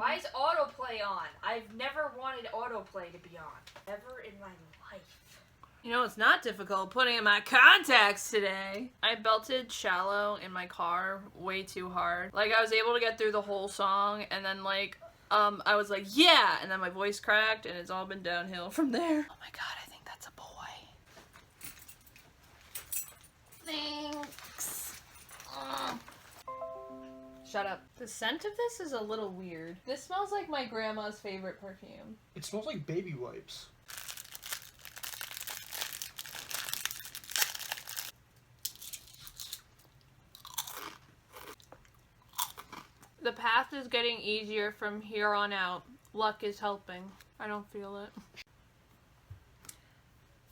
Why is autoplay on? I've never wanted autoplay to be on. Ever in my life. You know, it's not difficult putting in my contacts today. I belted Shallow in my car way too hard. Like, I was able to get through the whole song, and then, like, I was like, yeah! And then my voice cracked, and it's all been downhill from there. Oh my god, I think that's a boy. Thanks. Shut up. The scent of this is a little weird. This smells like my grandma's favorite perfume. It smells like baby wipes. The path is getting easier from here on out. Luck is helping. I don't feel it.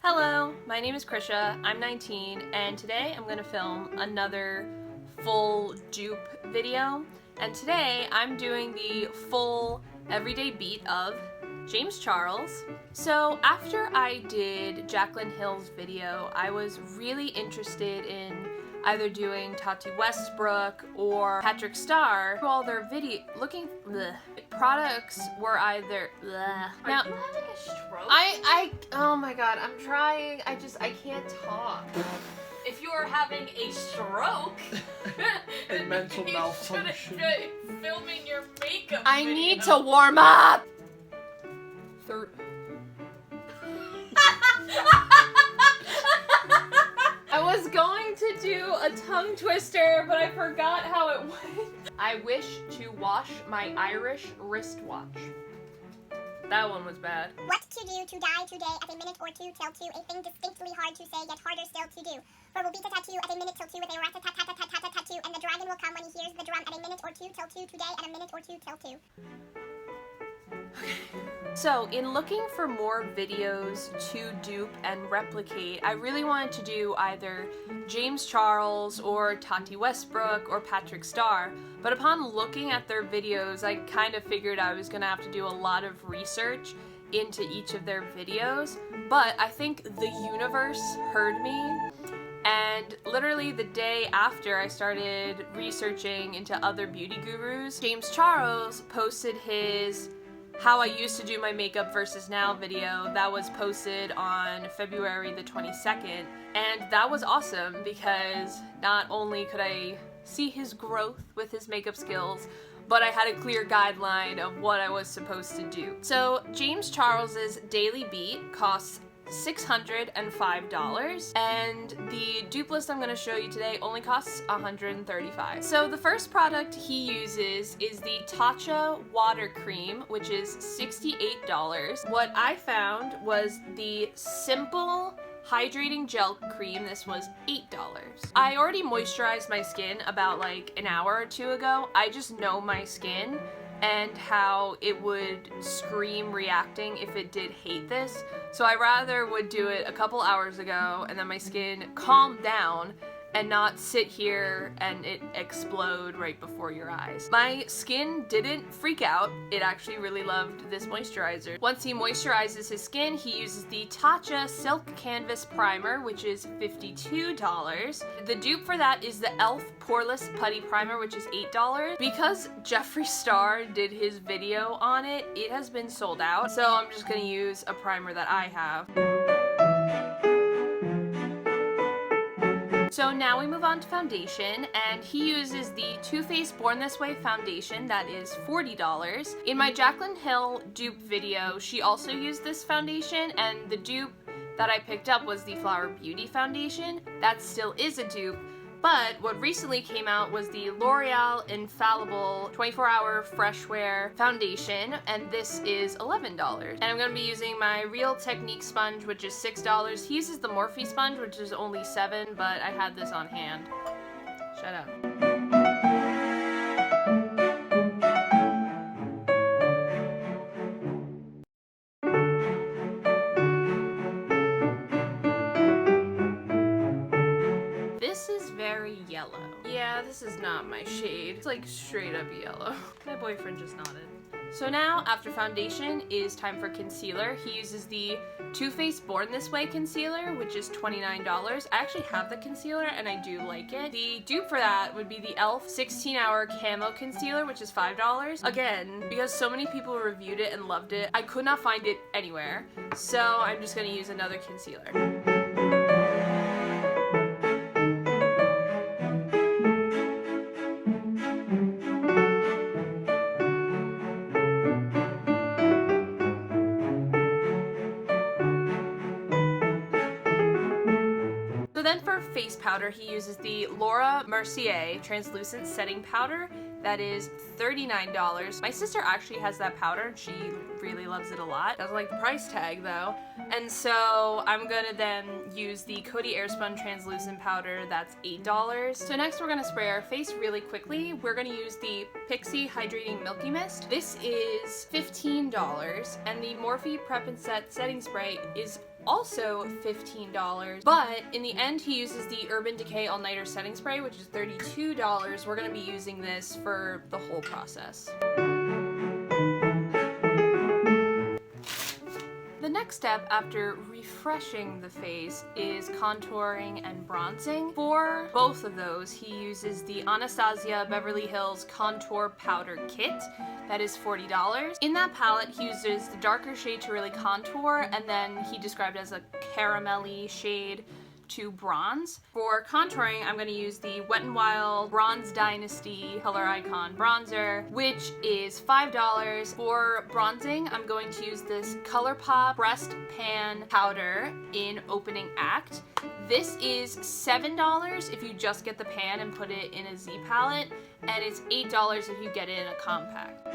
Hello, my name is Krisha, I'm 19, and today I'm gonna film another full dupe video. And today I'm doing the full everyday beat of James Charles. So after I did Jaclyn Hill's video, I was really interested in either doing Tati Westbrook or Patrick Starr. All their products were either Are now you having a stroke? oh my god, I'm trying. I can't talk. If you are having a stroke, A mental you malfunction. shouldn't be filming your makeup I video. need to warm up. I was going to do a tongue twister, but I forgot how it went. I wish to wash my Irish wristwatch. That one was bad. What to do to die today at a minute or two till two, a thing distinctly hard to say, yet harder still to do. For we'll beat a tattoo at a minute till two with a rat-a-tat-tat-tat-tat-tat-tattoo, and the dragon will come when he hears the drum at a minute or two till two today at a minute or two till two. So, in looking for more videos to dupe and replicate, I really wanted to do either James Charles or Tati Westbrook or Patrick Starr, but upon looking at their videos, I kind of figured I was gonna have to do a lot of research into each of their videos, but I think the universe heard me, and literally the day after I started researching into other beauty gurus, James Charles posted his How I Used to Do My Makeup versus Now video that was posted on February the 22nd, and that was awesome because not only could I see his growth with his makeup skills, but I had a clear guideline of what I was supposed to do. So James Charles's Daily Beat costs $605, and the dupe list I'm going to show you today only costs $135. So the first product he uses is the Tasha Water Cream, which is $68. What I found was the Simple Hydrating Gel Cream. This was $8. I already moisturized my skin about like an hour or two ago. I just know my skin and how it would scream reacting if it did hate this. So I rather would do it a couple hours ago and then my skin calmed down and not sit here and it explode right before your eyes. My skin didn't freak out. It actually really loved this moisturizer. Once he moisturizes his skin, he uses the Tatcha Silk Canvas Primer, which is $52. The dupe for that is the e.l.f. Poreless Putty Primer, which is $8. Because Jeffree Star did his video on it, it has been sold out. So I'm just gonna use a primer that I have. So now we move on to foundation, and he uses the Too Faced Born This Way foundation that is $40. In my Jaclyn Hill dupe video, she also used this foundation, and the dupe that I picked up was the Flower Beauty foundation. That still is a dupe, but what recently came out was the L'Oreal Infallible 24-Hour Fresh Wear Foundation, and this is $11. And I'm going to be using my Real Technique sponge, which is $6. He uses the Morphe sponge, which is only $7, but I had this on hand. Shut up. Yellow. Yeah, this is not my shade. It's like straight up yellow. My boyfriend just nodded. So now, after foundation, is time for concealer. He uses the Too Faced Born This Way concealer, which is $29. I actually have the concealer and I do like it. The dupe for that would be the e.l.f. 16-Hour Camo Concealer, which is $5. Again, because so many people reviewed it and loved it, I could not find it anywhere. So I'm just gonna use another concealer. So then for face powder, he uses the Laura Mercier Translucent Setting Powder. That is $39. My sister actually has that powder and she really loves it a lot. Doesn't like the price tag though. And so I'm gonna then use the Coty Airspun Translucent Powder. That's $8. So next we're gonna spray our face really quickly. We're gonna use the Pixi Hydrating Milky Mist. This is $15 and the Morphe Prep and Set Setting Spray is also $15, but in the end he uses the Urban Decay All Nighter Setting Spray, which is $32. We're gonna be using this for the whole process. The next step after refreshing the face is contouring and bronzing. For both of those, he uses the Anastasia Beverly Hills Contour Powder Kit. That is $40. In that palette, he uses the darker shade to really contour, and then he described it as a caramelly shade to bronze. For contouring, I'm going to use the Wet n Wild Bronze Dynasty Coloricon bronzer, which is $5. For bronzing, I'm going to use this ColourPop Breast Pan Powder in Opening Act. This is $7 if you just get the pan and put it in a Z palette, and it's $8 if you get it in a compact.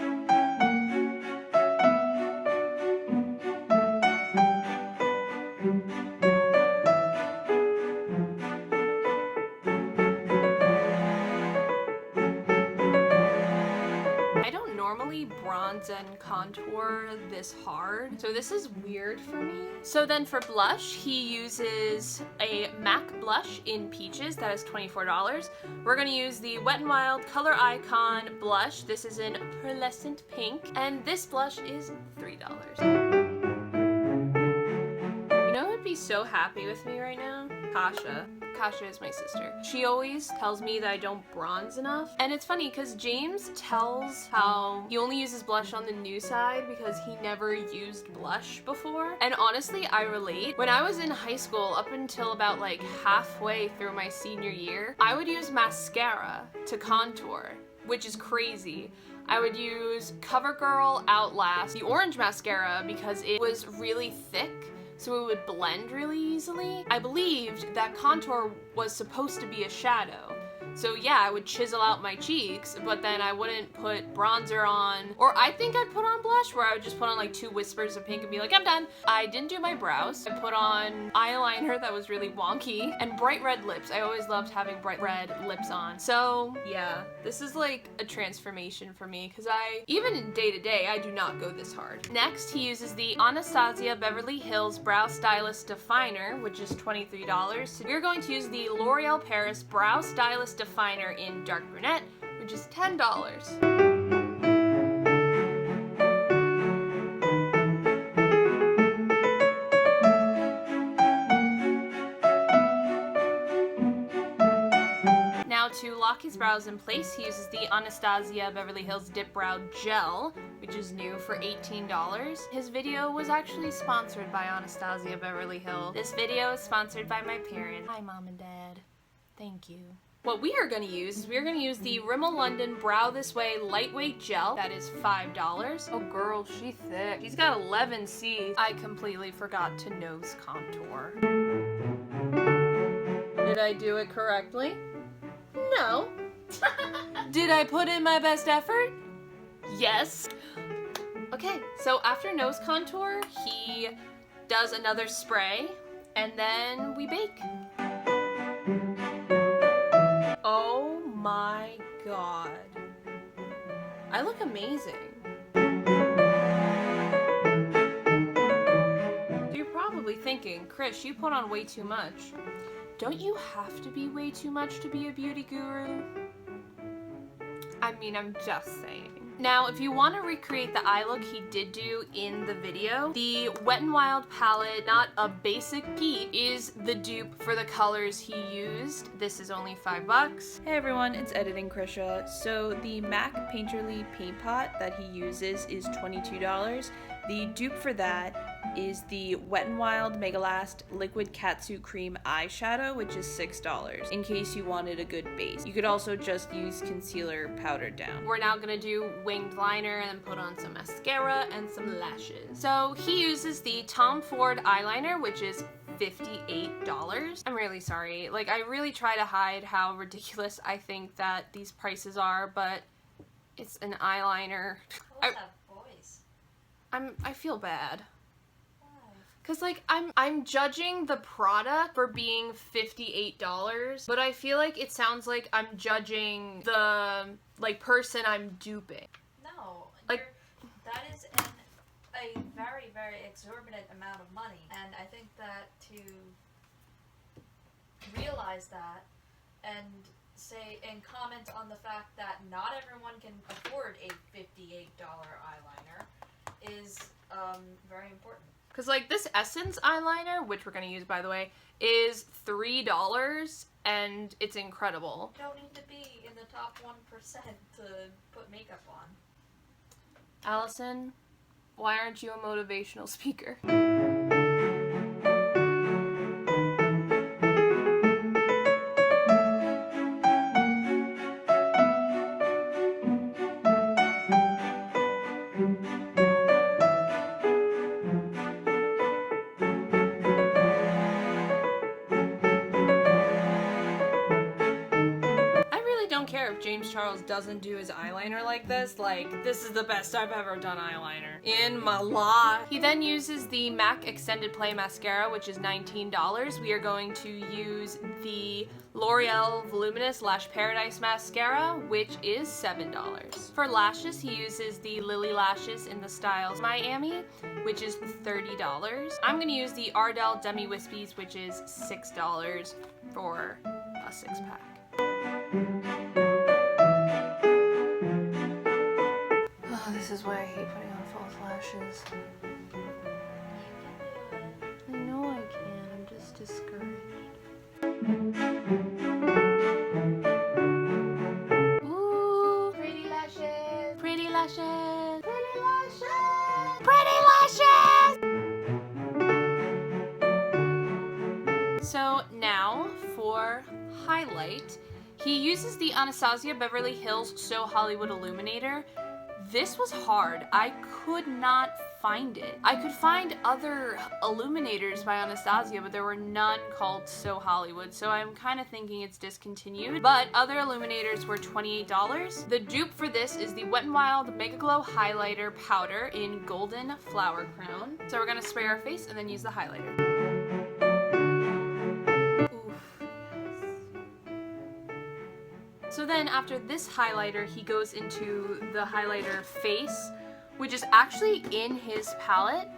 Bronze and contour this hard, so this is weird for me. So then for blush, he uses a MAC blush in Peaches. That is $24. We're going to use the Wet n Wild Color Icon blush. This is in Pearlescent Pink, and this blush is $3. You know who would be so happy with me right now? Tasha. Tasha is my sister. She always tells me that I don't bronze enough. And it's funny because James tells how he only uses blush on the new side because he never used blush before. And honestly, I relate. When I was in high school, up until about like halfway through my senior year, I would use mascara to contour, which is crazy. I would use CoverGirl Outlast, the orange mascara, because it was really thick, so it would blend really easily. I believed that contour was supposed to be a shadow. So yeah, I would chisel out my cheeks, but then I wouldn't put bronzer on, or I think I'd put on blush, where I would just put on like 2 whispers of pink and be like, I'm done. I didn't do my brows. I put on eyeliner that was really wonky, and bright red lips. I always loved having bright red lips on. So yeah, this is like a transformation for me, because even day to day, I do not go this hard. Next, he uses the Anastasia Beverly Hills Brow Stylist Definer, which is $23. So we're going to use the L'Oreal Paris Brow Stylist Definer in Dark Brunette, which is $10. Now to lock his brows in place, he uses the Anastasia Beverly Hills Dip Brow Gel, which is new for $18. His video was actually sponsored by Anastasia Beverly Hills. This video is sponsored by my parents. Hi, Mom and Dad. Thank you. What we are going to use is we're going to use the Rimmel London Brow This Way Lightweight Gel. That is $5. Oh girl, she's thick. She's got 11 C's. I completely forgot to nose contour. Did I do it correctly? No. Did I put in my best effort? Yes. Okay, so after nose contour, he does another spray, and then we bake. Oh my god. I look amazing. You're probably thinking, Chris, you put on way too much. Don't you have to be way too much to be a beauty guru? I mean, I'm just saying. Now, if you want to recreate the eye look he did do in the video, the Wet n Wild palette, not a basic P, is the dupe for the colors he used. This is only $5. Hey everyone, it's Editing Krisha. So the MAC Painterly paint pot that he uses is $22. The dupe for that is the Wet n Wild Megalast Liquid Catsuit Cream Eyeshadow, which is $6, in case you wanted a good base. You could also just use concealer powdered down. We're now gonna do winged liner and then put on some mascara and some lashes. So he uses the Tom Ford eyeliner, which is $58. I'm really sorry. Like, I really try to hide how ridiculous I think that these prices are, but it's an eyeliner. What's that voice? I feel bad. Cause like I'm judging the product for being $58, but I feel like it sounds like I'm judging the like person I'm duping. No, Like, that is a very, very exorbitant amount of money, and I think that to realize that and say and comment on the fact that not everyone can afford a $58 eyeliner is very important. Cause like this Essence eyeliner, which we're gonna use by the way, is $3 and it's incredible. You don't need to be in the top 1% to put makeup on. Allison, why aren't you a motivational speaker? James Charles doesn't do his eyeliner like this. Like, this is the best I've ever done eyeliner in my life. He then uses the MAC Extended Play Mascara, which is $19. We are going to use the L'Oreal Voluminous Lash Paradise Mascara, which is $7. For lashes, he uses the Lily Lashes in the style Miami, which is $30. I'm gonna use the Ardell Demi-Wispies, which is $6 for a 6-pack. This is why I hate putting on false lashes. I know I can, I'm just discouraged. Ooh, pretty lashes! Pretty lashes! Pretty lashes! Pretty lashes! So now for highlight, he uses the Anastasia Beverly Hills So Hollywood Illuminator. This was hard. I could not find it. I could find other illuminators by Anastasia, but there were none called So Hollywood, so I'm kind of thinking it's discontinued. But other illuminators were $28. The dupe for this is the Wet n Wild MegaGlo Highlighter Powder in Golden Flower Crown. So we're gonna spray our face and then use the highlighter. So then after this highlighter, he goes into the highlighter face, which is actually in his palette,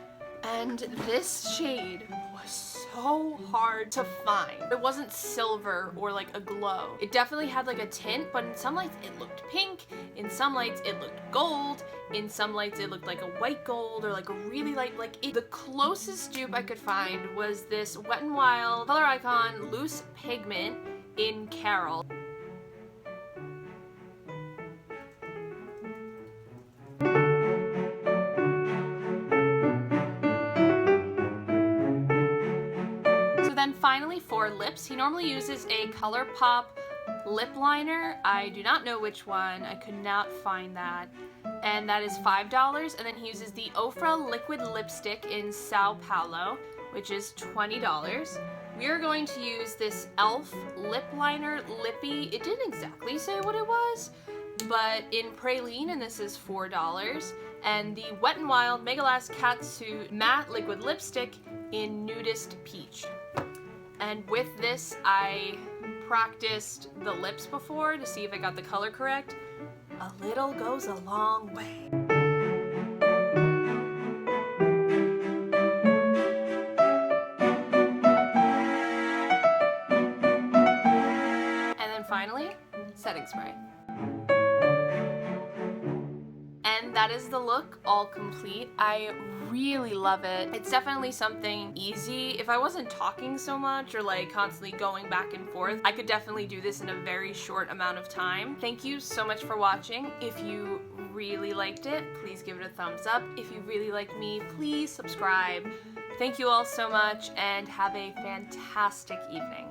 and this shade was so hard to find. It wasn't silver or like a glow. It definitely had like a tint, but in some lights it looked pink, in some lights it looked gold, in some lights it looked like a white gold or like a really light, the closest dupe I could find was this Wet n Wild Coloricon Loose Pigment in Carol. Finally, for lips, he normally uses a ColourPop lip liner. I do not know which one. I could not find that. And that is $5. And then he uses the Ofra Liquid Lipstick in Sao Paulo, which is $20. We are going to use this e.l.f. lip liner, Lippy. It didn't exactly say what it was, but in Praline, and this is $4. And the Wet n Wild Megalast Catsuit Matte Liquid Lipstick in Nudist Peach. And with this, I practiced the lips before to see if I got the color correct. A little goes a long way. And then finally, setting spray. is the look all complete. I really love it. It's definitely something easy. If I wasn't talking so much or like constantly going back and forth, I could definitely do this in a very short amount of time. Thank you so much for watching. If you really liked it, please give it a thumbs up. If you really like me, please subscribe. Thank you all so much and have a fantastic evening.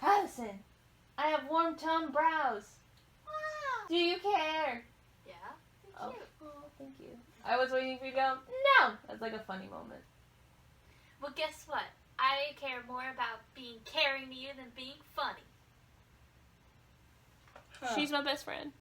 Addison, I have warm toned brows. Do you care? Yeah. Oh, thank you. I was waiting for you to go, no! That's like a funny moment. Well, guess what? I care more about being caring to you than being funny. She's my best friend.